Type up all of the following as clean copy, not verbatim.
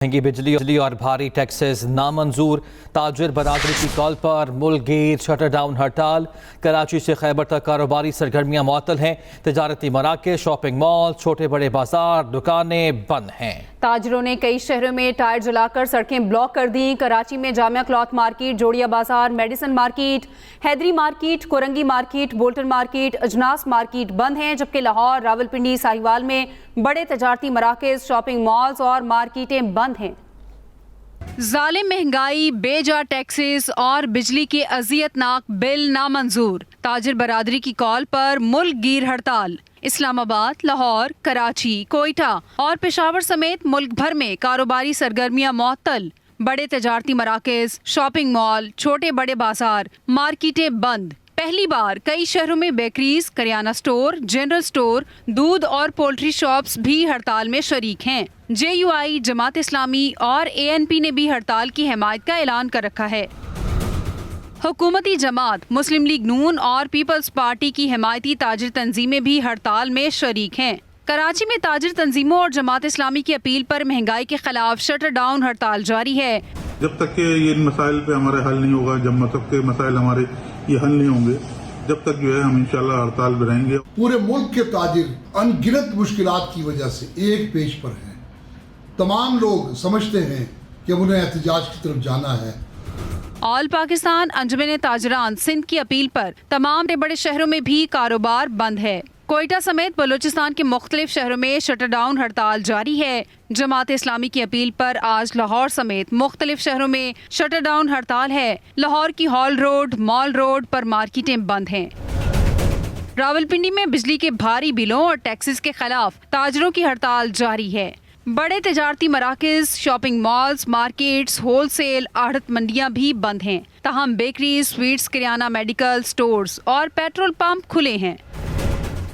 महंगी बिजली और भारी टैक्सेस नामंजूर। ताजिर बरादरी की कॉल पर मुल्क गिर शटर डाउन हड़ताल। कराची से खैबर तक कारोबारी सरगर्मियां मुअत्तल हैं। तजारती मराकज़, शॉपिंग मॉल, छोटे बड़े बाजार, दुकानें बंद हैं। ताजिरों ने कई शहरों में टायर जलाकर सड़कें ब्लॉक कर दी। कराची में Jamia cloth market, Jodia Bazaar, medicine market, Haidery market, Korangi market, Bolton market, Ajnas market बंद हैं, जबकि लाहौर, रावलपिंडी, साहिवाल में बड़े तजारती मराकज़, शॉपिंग मॉल्स और मार्केटें बंद हैं। जालिम महंगाई, बेजा टैक्सेस और बिजली के अजियतनाक बिल नामंजूर। ताजिर बरादरी की कॉल पर मुल्क गिर हड़ताल। इस्लामाबाद, लाहौर, कराची, कोयटा और पेशावर समेत मुल्क भर में कारोबारी सरगर्मियां मुअत्तल। बड़े तजारती मराकज़, शॉपिंग मॉल, छोटे बड़े बाजार, मार्केटें बंद। पहली बार कई शहरों में bakeries, kirana store, general store, दूध और पोल्ट्री शॉप्स भी हड़ताल में शरीक हैं। JUI, जमात इस्लामी और ANP ने भी हड़ताल की हिमायत का ऐलान कर रखा है। हुकूमती जमात, मुस्लिम लीग नून और पीपल्स पार्टी की हिमायती ताजिर तंजीमें भी हड़ताल में शरीक हैं। कराची में ताजिर तंजीमों और जमात इस्लामी की अपील पर महंगाई के खिलाफ शटर डाउन हड़ताल जारी है। जब तक के ये मसाइल पे हमारे हल नहीं होगा, जब मतलब के मसाइल हमारे ये हल नहीं होंगे, जब तक जो है हम इंशाल्लाह हड़ताल पे रहेंगे। पूरे मुल्क के ताजिर अनगिनत मुश्किलात की वजह से एक पेज पर हैं। तमाम लोग समझते हैं कि उन्हें एहतजाज की तरफ जाना है। ऑल पाकिस्तान अंजुमन ताजरान सिंध की अपील पर तमाम बड़े शहरों में भी कारोबार बंद है। कोयटा समेत बलूचिस्तान के मुख्तलिफ शहरों में शटर डाउन हड़ताल जारी है। जमात इस्लामी की अपील पर आज लाहौर समेत मुख्तलिफ शहरों में शटर डाउन हड़ताल है। लाहौर की हॉल रोड, मॉल रोड पर मार्केटें बंद हैं। रावलपिंडी में बिजली के भारी बिलों और टैक्सेस के खिलाफ ताजरों की हड़ताल जारी है। बड़े तजारती मराकज़, शॉपिंग मॉल्स, मार्केट्स, होलसेल आढ़त मंडियां भी बंद हैं। ताहम बेकरीज, स्वीट्स, किराना, मेडिकल स्टोर्स और पेट्रोल पंप खुले हैं।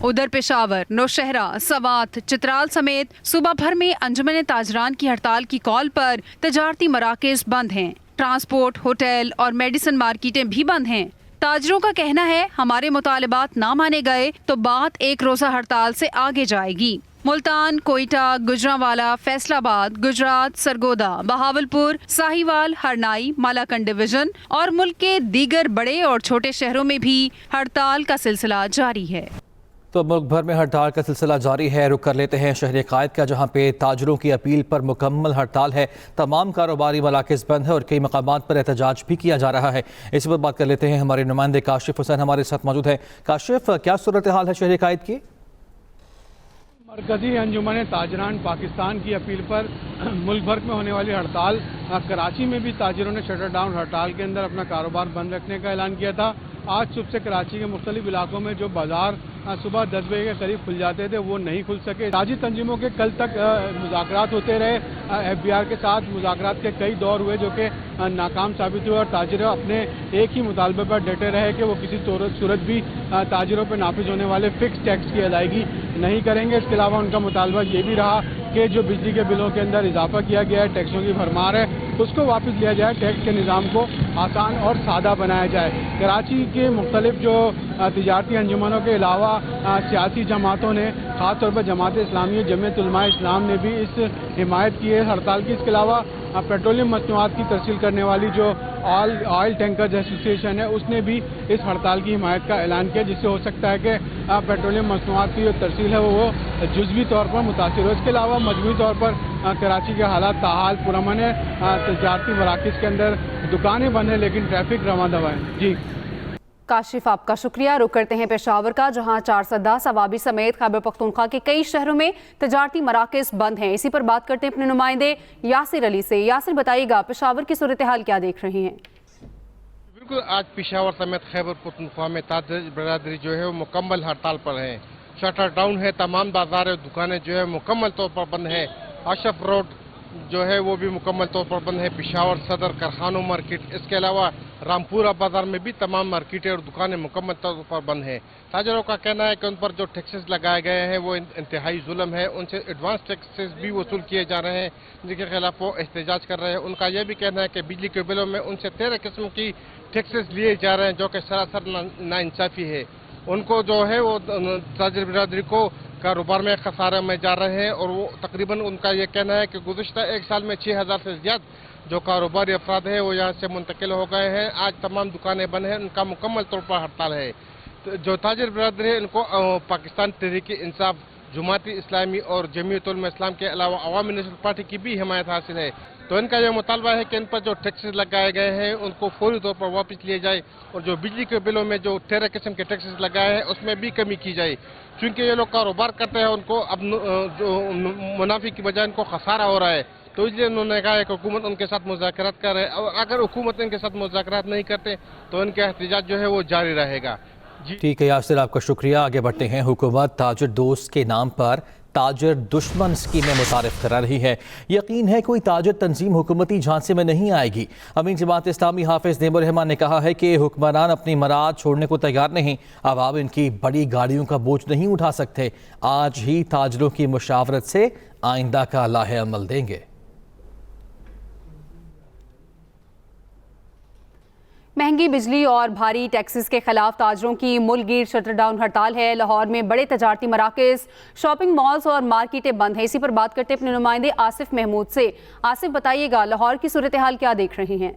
उधर पेशावर, नौशहरा, सवात, चित्राल समेत सूबा भर में अंजुमन ताजरान की हड़ताल की कॉल पर तजारती मराकज़ बंद हैं। ट्रांसपोर्ट, होटल और मेडिसन मार्केटें भी बंद हैं। ताजरों का कहना है, हमारे मुतालिबात ना माने गए तो बात एक रोज़ा हड़ताल से आगे जाएगी। मुल्तान, कोयटा, गुजरांवाला, फैसलाबाद, गुजरात, सरगोदा, बहावलपुर, साहिवाल, हरनाई, मालाकंड डिवीजन और मुल्क के दीगर बड़े और छोटे शहरों में भी हड़ताल का सिलसिला जारी है। तो मुल्क भर में हड़ताल का सिलसिला जारी है। रुक कर लेते हैं शहर कायद का, जहाँ पे ताजरों की अपील पर मुकम्मल हड़ताल है। तमाम कारोबारी मराकज़ बंद है और कई मकामात पर एहतजाज भी किया जा रहा है। इस पर बात कर लेते हैं, हमारे नुमाइंदे काशिफ हुसैन हमारे साथ मौजूद है। काशिफ, क्या सूरत हाल है शहर कायद की? मरकजी अंजुमन ताजरान पाकिस्तान की अपील पर मुल्क भर में होने वाली हड़ताल, कराची में भी ताजिरों ने शटर डाउन हड़ताल के अंदर अपना कारोबार बंद रखने का ऐलान किया था। आज सुबह से कराची के मुख्तलिफ इलाकों में जो बाजार सुबह 10 बजे के करीब खुल जाते थे वो नहीं खुल सके। ताजिर तंजीमों के कल तक मुज़ाकरात होते रहे। FBR के साथ मुज़ाकरात के कई दौर हुए जो कि नाकाम साबित हुए और ताजिर अपने एक ही मुतालबे पर डटे रहे कि वो किसी सूरत भी ताजिरों पर नाफिज होने वाले फिक्स टैक्स की अदायगी नहीं करेंगे। इसके अलावा उनका मुतालबा ये भी रहा कि जो बिजली के बिलों के अंदर इजाफा किया गया है, टैक्सों की भरमार है, उसको वापस लिया जाए, टैक्स के निज़ाम को आसान और सादा बनाया जाए। कराची के मुख्तलिफ जो तिजारती अंजुमनों के अलावा सियासी जमातों ने, ख़ास तौर पर जमात इस्लामी, जमीयत उलमा इस्लाम ने भी इस हिमायत की है हड़ताल की। इसके अलावा पेट्रोलियम मसनूआत की तरसील करने वाली जो ऑयल टैंकर्स एसोसिएशन है उसने भी इस हड़ताल की हिमायत का ऐलान किया, जिससे हो सकता है कि पेट्रोलियम मसनूआत की जो तरसील है वो जुज़वी तौर पर मुतासिर हो। इसके अलावा मजमूई तौर पर कराची के हालात ताहाल पुरअमन है। तजारती मराकज़ के अंदर दुकानें बंद हैं लेकिन ट्रैफिक रवां दवा है। जी काशिफ, आपका शुक्रिया। रुक करते हैं पेशावर का, जहां 410 अवाबी समेत खैबर पख्तूनख्वा के कई शहरों में तजारती मराकज़ बंद हैं। इसी पर बात करते हैं अपने नुमाइंदे यासिर अली से। यासिर, बताइएगा पेशावर की सूरत हाल क्या देख रहे हैं? बिल्कुल, आज पेशावर समेत खैबर पख्तूनख्वा में ताजिर बरादरी जो है वो मुकम्मल हड़ताल पर है। शटर डाउन है, तमाम बाजार और दुकानें जो है मुकम्मल तौर पर बंद है। अशरफ रोड जो है वो भी मुकम्मल तौर पर बंद है। पेशावर सदर, कारखानों मार्केट, इसके अलावा रामपुरा बाजार में भी तमाम मार्केटें और दुकानें मुकम्मल तौर पर बंद हैं। ताजरों का कहना है कि उन पर जो टैक्सेस लगाए गए हैं वो इंतहाई जुल्म है। उनसे एडवांस टैक्सेस भी वसूल किए जा रहे हैं, जिनके खिलाफ वो एहतजाज कर रहे हैं। उनका यह भी कहना है कि बिजली के बिलों में उनसे 13 किस्म की टैक्सेस लिए जा रहे हैं, जो कि सरासर नाइंसाफ़ी है। उनको जो है वो ताजिर बिरादरी को कारोबार में खसारे में जा रहे हैं और वो तकरीबन उनका ये कहना है कि गुज़िश्ता एक साल में 6000 से ज़्यादा जो कारोबारी अफराद हैं वो यहाँ से मुंतकिल हो गए हैं। आज तमाम दुकानें बंद हैं, उनका मुकम्मल तौर पर हड़ताल है। तो जो ताजिर बिरादरी है इनको पाकिस्तान तहरीक इंसाफ, जमात इस्लामी और जमीयत उलमा इस्लाम के अलावा अवामी नेशनल पार्टी की भी हिमायत हासिल है। तो इनका यह मुतालबा है कि इन पर जो टैक्सेस लगाए गए हैं उनको फौरी तौर पर वापस लिए जाए और जो बिजली के बिलों में जो 13 किस्म के टैक्सेस लगाए हैं उसमें भी कमी की जाए। चूँकि ये लोग कारोबार करते हैं, उनको अब जो मुनाफे की बजाय इनको खसारा हो रहा है, तो इसलिए उन्होंने कहा है कि हुकूमत उनके साथ मुज़ाकरात कर रहे हैं और अगर हुकूमत इनके साथ मुज़ाकरात नहीं करते तो इनका एहतजाज जो है वो जारी रहेगा। ठीक है यासिर, आपका शुक्रिया। आगे बढ़ते हैं। हुकूमत ताजिर दोस्त के नाम पर ताजिर दुश्मन स्कीमें मुतारिफ करा रही है। यकीन है कोई ताजिर तंजीम हुकूमती झांसे में नहीं आएगी। अमीन जमात इस्लामी हाफिज नेमुर रहमान ने कहा है कि हुक्मरान अपनी मराद छोड़ने को तैयार नहीं। अब आप इनकी बड़ी गाड़ियों का बोझ नहीं उठा सकते। आज ही ताजिरों की मुशावरत से आइंदा का लाहे अमल देंगे। महंगी बिजली और भारी टैक्सेस के खिलाफ ताजरों की मुल्कगीर शटर डाउन हड़ताल है। लाहौर में बड़े तजारती मराकज़, शॉपिंग मॉल्स और मार्केटें बंद हैं। इसी पर बात करते अपने नुमाइंदे आसिफ महमूद से। आसिफ, बताइएगा लाहौर की सूरत हाल क्या देख रहे हैं?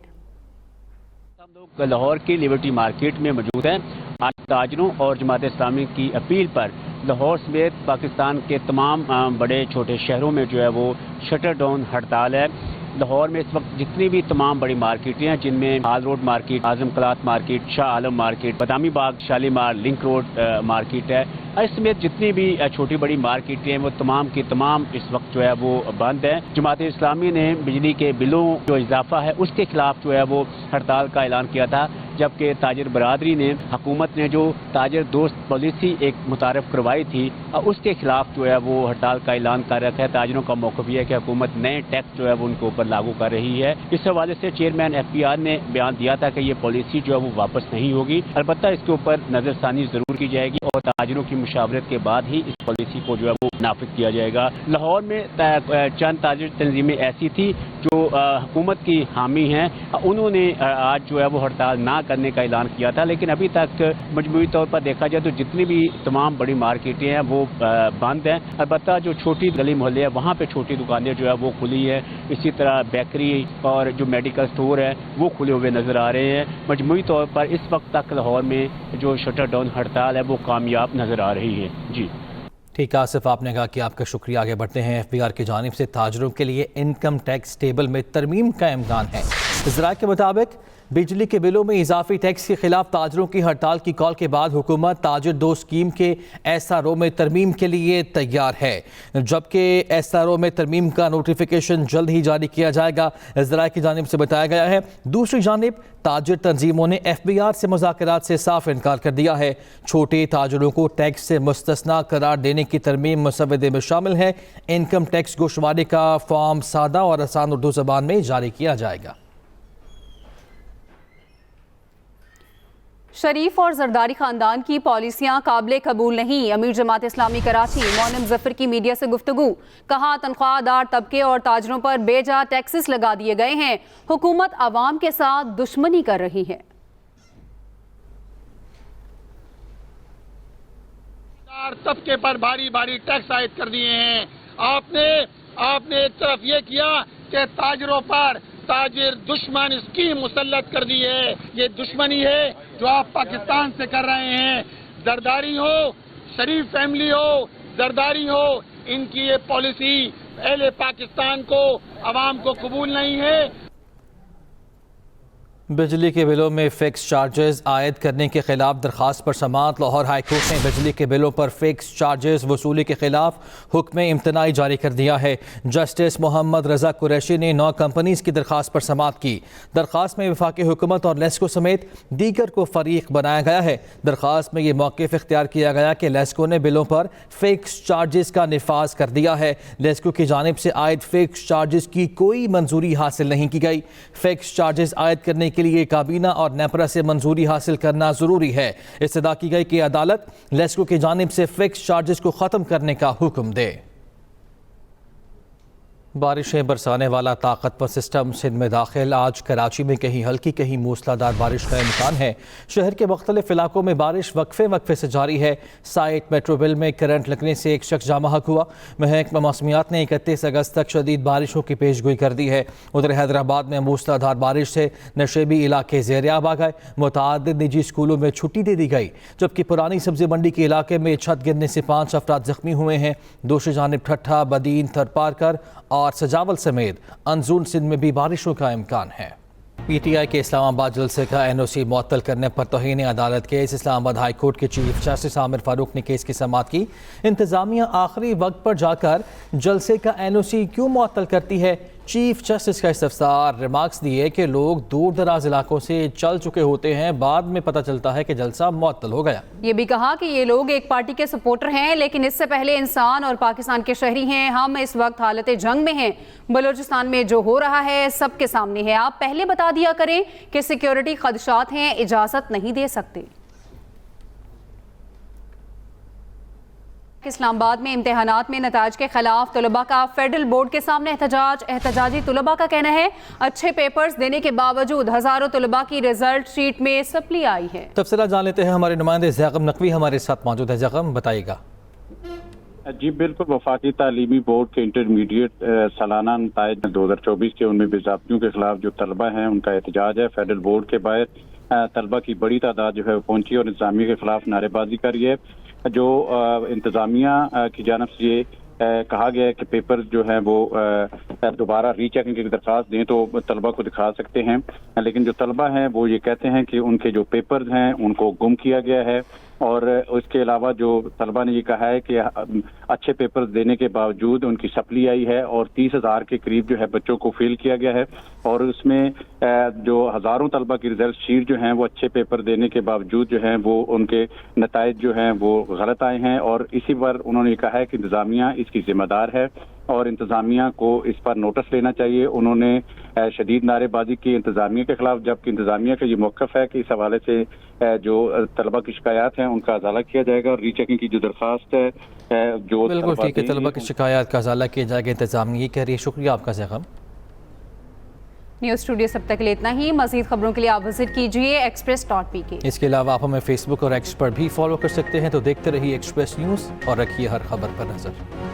हम लोग लाहौर की लिबर्टी मार्केट में मौजूद हैं। आज ताजरों और जमात इस्लामी की अपील पर लाहौर समेत पाकिस्तान के तमाम बड़े छोटे शहरों में जो है वो शटर डाउन हड़ताल है। लाहौर में इस वक्त जितनी भी तमाम बड़ी मार्केटें हैं, जिनमें हाल रोड मार्केट, आजम कलात market, Shah Alam market, Badami Bagh, Shalimar, link road market है, इस समेत जितनी भी छोटी बड़ी मार्केटें हैं वो तमाम की तमाम इस वक्त जो है वो बंद है। जमात इस्लामी ने बिजली के बिलों जो इजाफा है उसके खिलाफ जो है वो हड़ताल का ऐलान किया था, जबकि ताजिर बरादरी ने, हुकूमत ने जो ताजिर दोस्त पॉलिसी एक मुतारफ करवाई थी उसके खिलाफ जो है वो हड़ताल का ऐलान कर रखा है। ताजिरों का मौक़िफ़ है कि हुकूमत नए टैक्स जो है वो उनके ऊपर लागू कर रही है। इस हवाले से चेयरमैन FPR ने बयान दिया था कि ये पॉलिसी जो है वो वापस नहीं होगी, अलबत्ता इसके ऊपर नज़रसानी ज़रूर की जाएगी और ताजिरों की मुशावरत के बाद ही इस पॉलिसी को जो है वो नाफिज किया जाएगा। लाहौर में चंद ताजिर तंजीमें ऐसी थी जो हुकूमत की हामी हैं, उन्होंने आज जो है वो हड़ताल ना करने का ऐलान किया था, लेकिन अभी तक मजमूई तौर पर देखा जाए तो जितनी भी तमाम बड़ी मार्केटें हैं वो बंद हैं। अलबत्ता जो छोटी गली मोहल्ले हैं वहाँ पे छोटी दुकानें जो है वो खुली है। इसी तरह बेकरी और जो मेडिकल स्टोर है वो खुले हुए नज़र आ रहे हैं। मजमूई तौर पर इस वक्त तक लाहौर में जो शटर डाउन हड़ताल है वो कामयाब नज़र आ रही है। जी ठीक है आसिफ, आपने कहा कि आपका शुक्रिया। आगे बढ़ते हैं। FBR की जानिब से ताजरों के लिए इनकम टैक्स टेबल में तरमीम का इम्कान है। ज़राए के मुताबिक बिजली के बिलों में इजाफी टैक्स के खिलाफ ताजरों की हड़ताल की कॉल के बाद हुकूमत ताजिर दो स्कीम के SRO में तरमीम के लिए तैयार है, जबकि SRO में तरमीम का नोटिफिकेशन जल्द ही जारी किया जाएगा, ज़राए की जानिब से बताया गया है। दूसरी जानिब ताजिर तंजीमों ने FBR से मुज़ाकरात से साफ इनकार कर दिया है। छोटे ताजिरों को टैक्स से मुस्तस्ना करार देने की तरमीम मुसवदे में शामिल है। इनकम टैक्स गोशवारे का फॉर्म सादा और आसान उर्दू ज़बान में जारी किया जाएगा। शरीफ और जरदारी खानदान की पॉलिसियां काबिल कबूल नहीं। अमीर जमात इस्लामी कराची मोनम जफर की मीडिया से गुफ्तगू। कहा तनख्वाहदार तबके और ताजरों पर बेजा टैक्सेस लगा दिए गए हैं। हुकूमत आवाम के साथ दुश्मनी कर रही है। तबके पर भारी भारी टैक्स आयद कर दिए हैं। आपने एक तरफ ये किया कि ताजरों पर ताजिर दुश्मन स्कीम मुसल्लत कर दी है। ये दुश्मनी है जो आप पाकिस्तान से कर रहे हैं। जरदारी हो, शरीफ फैमिली हो, जरदारी हो, इनकी ये पॉलिसी अहले पाकिस्तान को, अवाम को कबूल नहीं है। बिजली के बिलों में फिक्स चार्जेस आयद करने के खिलाफ दरखास्त पर समाअत। लाहौर हाई कोर्ट ने बिजली के बिलों पर फिक्स चार्जेस वसूली के खिलाफ हुक्म इम्तनाई जारी कर दिया है। जस्टिस मोहम्मद रजा कुरैशी ने 9 कंपनीज की दरखास्त पर समाअत की। दरखास्त में वफाकी हुकूमत और लेस्को समेत दीगर को फरीक बनाया गया है। दरखास्त में ये मौक़िफ़ इख्तियार किया गया कि लेस्को ने बिलों पर फिक्स चार्जेस का निफाज कर दिया है। लेस्को की जानिब से आयद फिक्स चार्जेस की कोई मंजूरी हासिल नहीं की गई। फिक्स चार्जेस आयद करने के लिए काबीना और नेपरा से मंजूरी हासिल करना जरूरी है। इस्तदा की गई कि अदालत लेस्को की जानिब से फिक्स चार्जेस को खत्म करने का हुक्म दे। بارشیں برسانے والا طاقتور سسٹم سندھ میں داخل. آج کراچی میں کہیں ہلکی کہیں موسلادھار بارش کا امکان ہے. شہر کے مختلف علاقوں میں بارش وقفے سے جاری ہے. سائٹ میٹرو بل میں کرنٹ لگنے سے ایک شخص جاں بحق ہوا. محکمہ موسمیات نے 31 اگست تک شدید بارشوں کی پیش گوئی کر دی ہے. ادھر حیدرآباد میں موسلادھار بارش سے نشیبی علاقے زیر آب آ گئے. متعدد نجی اسکولوں میں چھٹی دے دی گئی، جبکہ پرانی سبزی منڈی کے علاقے میں چھت گرنے سے 5 افراد زخمی ہوئے ہیں. دوسری جانب ٹھٹھا، بدین، تھرپارکر اور سجاول سمیت انزون سندھ میں بھی بارشوں کا امکان ہے. پی ٹی آئی کے اسلام آباد جلسے کا NOC معطل کرنے پر توہین عدالت کیس. اسلام آباد ہائی کورٹ کے چیف جسٹس عامر فاروق نے کیس کی سماعت کی. انتظامیہ آخری وقت پر جا کر جلسے کا NOC کیوں معطل کرتی ہے؟ چیف جسٹس کا استفسار. ریمارکس دیے کہ لوگ دور دراز علاقوں سے چل چکے ہوتے ہیں، بعد میں پتہ چلتا ہے کہ جلسہ معطل ہو گیا. یہ بھی کہا کہ یہ لوگ ایک پارٹی کے سپورٹر ہیں، لیکن اس سے پہلے انسان اور پاکستان کے شہری ہیں. ہم اس وقت حالت جنگ میں ہیں. بلوچستان میں جو ہو رہا ہے سب کے سامنے ہے. آپ پہلے بتا دیا کریں کہ سیکیورٹی خدشات ہیں، اجازت نہیں دے سکتے. اسلام آباد میں امتحانات میں نتائج کے خلاف طلباء کا فیڈرل بورڈ کے سامنے احتجاج. احتجاجی طلباء کا کہنا ہے اچھے پیپرز دینے کے باوجود ہزاروں طلباء کی رزلٹ شیٹ میں سپلی آئی ہے. تفصیلات جان لیتے ہیں. ہمارے نمائندے زیغم نقوی ہمارے ساتھ موجود ہے. زیغم بتائیے گا. جی بالکل، وفاقی تعلیمی بورڈ کے انٹرمیڈیٹ سالانہ نتائج 2024 کے ان میں باضابطیوں کے خلاف جو طلبہ ہیں ان کا احتجاج ہے. فیڈرل بورڈ کے باہر طلبہ کی بڑی تعداد جو ہے پہنچی اور انتظامیہ کے خلاف نعرے بازی کری ہے. جو انتظامیہ کی جانب سے یہ کہا گیا ہے کہ پیپر جو ہیں وہ دوبارہ ری چیکنگ کی درخواست دیں تو طلبہ کو دکھا سکتے ہیں، لیکن جو طلبہ ہیں وہ یہ کہتے ہیں کہ ان کے جو پیپرز ہیں ان کو گم کیا گیا ہے. اور اس کے علاوہ جو طلبہ نے یہ کہا ہے کہ اچھے پیپرز دینے کے باوجود ان کی سپلی آئی ہے اور 30,000 کے قریب جو ہے بچوں کو فیل کیا گیا ہے. اور اس میں جو ہزاروں طلبہ کی رزلٹ شیٹ جو ہیں وہ اچھے پیپر دینے کے باوجود جو ہیں وہ ان کے نتائج جو ہیں وہ غلط آئے ہیں. اور اسی پر انہوں نے کہا ہے کہ انتظامیہ اس کی ذمہ دار ہے اور انتظامیہ کو اس پر نوٹس لینا چاہیے. انہوں نے شدید نعرے بازی کی انتظامیہ کے خلاف، جبکہ انتظامیہ کا یہ موقف ہے کہ اس حوالے سے جو طلبہ کی شکایات ہیں ان کا ازالہ کیا جائے گا اور ری چیکنگ کی جو درخواست ہے جو بالکل ٹھیک ہے، طلبہ کی شکایات کا ازالہ کیا جائے گا. انتظامیہ یہ کہہ رہی ہے. شکریہ آپ کا زیغم. نیوز اسٹوڈیو سب تک لیے اتنا ہی. مزید خبروں کے لیے آپ وزٹ کیجیے express.pk. اس کے علاوہ آپ ہمیں فیس بک اور ایکس پر بھی فالو کر سکتے ہیں. تو دیکھتے رہیے ایکسپریس نیوز اور رکھیے ہر خبر پر نظر.